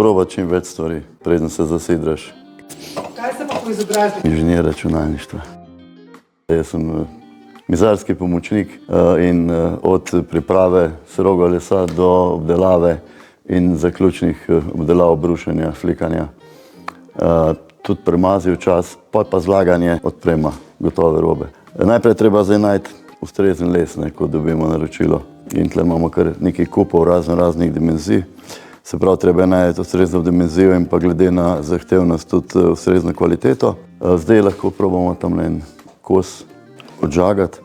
probati čim več stvari, preden se zasidraš. Kaj ste pa po izobrazbi? Inženir računalništva. Jaz sem mizarski pomočnik in od priprave surovega lesa do obdelave in zaključnih obdelav, brušenja, flikanja. Tudi premazi včas, pa zlaganje odprema gotove robe. Najprej treba zdaj najti ustrezen les, ko dobimo naročilo. In tle imamo kar nekaj kupov raznih dimenzij. Se pravi, treba je najti ustrezno dimenzijo in pa glede na zahtevnost tudi ustrezno kvaliteto. Zdaj lahko probamo tam en kos odžagati,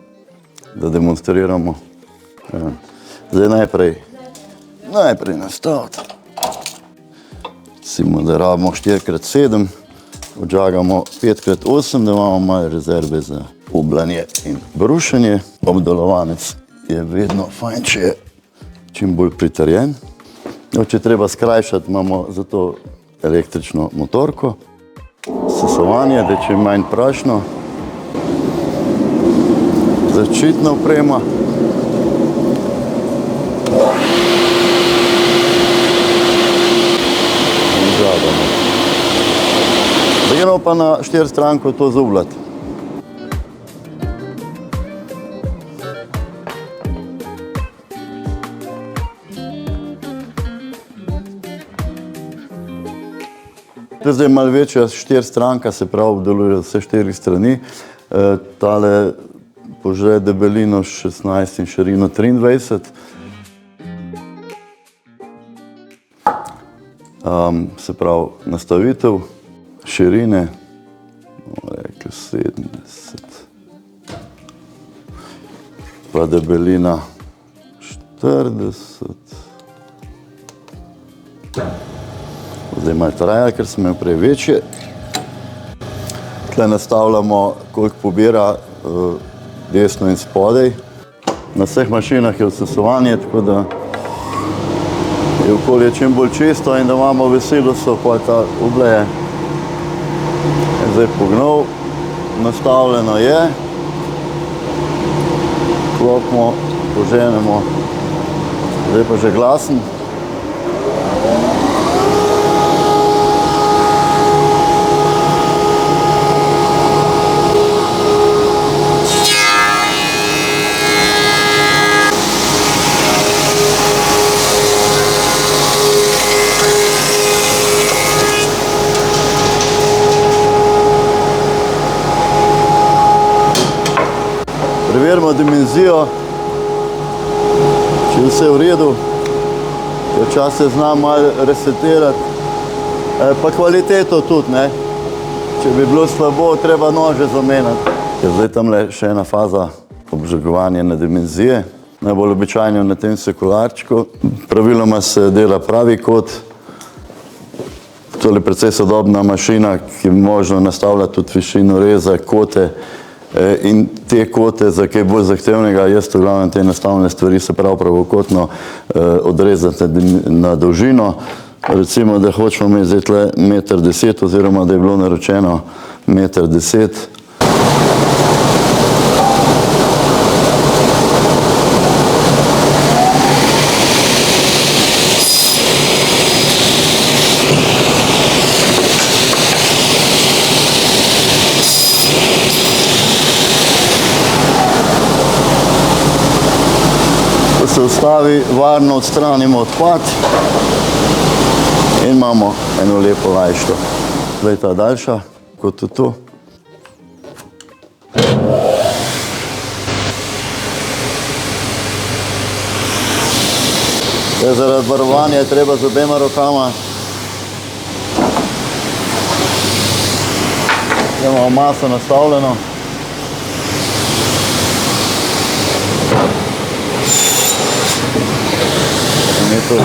da demonstriramo. Zdaj najprej nastaviti. Recimo, da rabimo 4x7, odžagamo 5x8, da imamo malo rezerve za oblanje in brušenje. Obdelovanec je vedno fajn, če je čim bolj pritrjen. Če treba skrajšati, imamo zato električno motorko. Sesovanje, da je čim manj prašno. Zaščitna oprema. Žagamo. Zdaj gremo pa na 4-stranko to zubljati. To je zdaj malo večja 4-stranka, se pravi, obdeluje vse 4 strani. Tale požre debelino 16 in širino 23. Se pravi, nastavitev širine, bomo rekli 70. Pa debelina 40. Zdaj malo traja, ker sem imel prej večje. Tle nastavljamo, koliko pobira desno in spodaj. Na vseh mašinah je vsesovanje, tako da je okolje čim bolj čisto in da imamo veselo so pa ta obleje. Zdaj pognal, nastavljeno je. Klopimo, poženemo. Zdaj pa že glasen. Preverimo dimenzijo, če je vse v redu, včasih zna malo resetirati, pa kvaliteto tudi, ne. Če bi bilo slabo, treba nože zamenjati. Zdaj tamle še ena faza obžagovanja na dimenzije, najbolj običajno na tem sekularčku. Praviloma se dela pravi kot, tole precej sodobna mašina, ki možno nastavlja tudi višino reza, kote, in te kote za kaj bolj zahtevnega, jaz v glavnem te nastavne stvari se prav pravokotno odrezati na dolžino. Recimo, da hočemo imeti zdaj tle 1,10 m oziroma da je bilo naročeno 1,10 m. Se ustavi, varno odstranimo odpad in imamo eno lepo lajšto. Zdaj ta daljša, kot je to. Zaradi varovanja je treba z obema rokama. Imamo maso nastavljeno.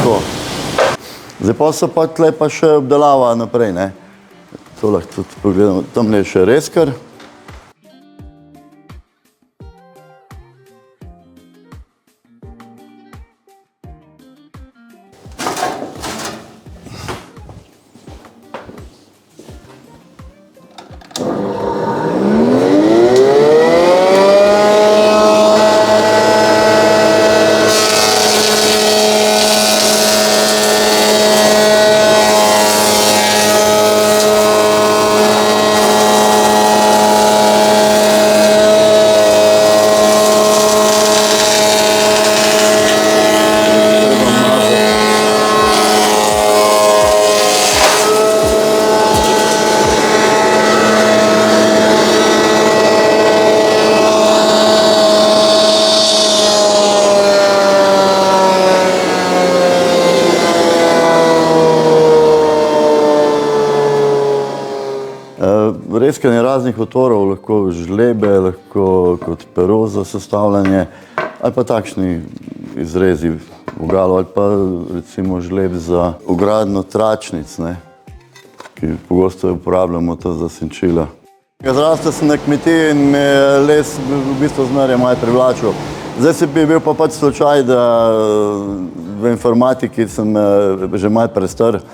To. Zdaj pa so pa tle pa še obdelava naprej, ne. To lahko tudi pogledamo. Tamle je še reskar. Vreskanje raznih otvorov, lahko žlebe, lahko kot pero za sestavljanje, ali pa takšni izrezi vogalov, ali pa recimo žleb za vgradnjo tračnic, ne, ki pogosto uporabljamo to za senčila. Zrastel sem na kmetiji in me je les v bistvu zmeraj malo privlačil. Zdaj se bi bil pa pač slučaj, da v informatiki sem že malo prestar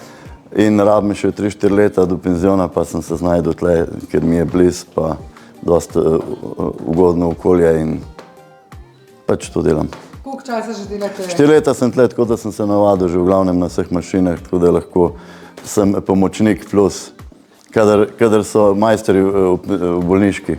in rabim še 3-4 leta do penziona, pa sem se znašel tle, ker mi je blizu, pa dosti ugodno okolje in pač to delam. Koliko časa že delate? 4 leta sem tle, tako da sem se navadil že v glavnem na vseh mašinah, tako da lahko sem pomočnik plus, kadar so majstri v bolniški.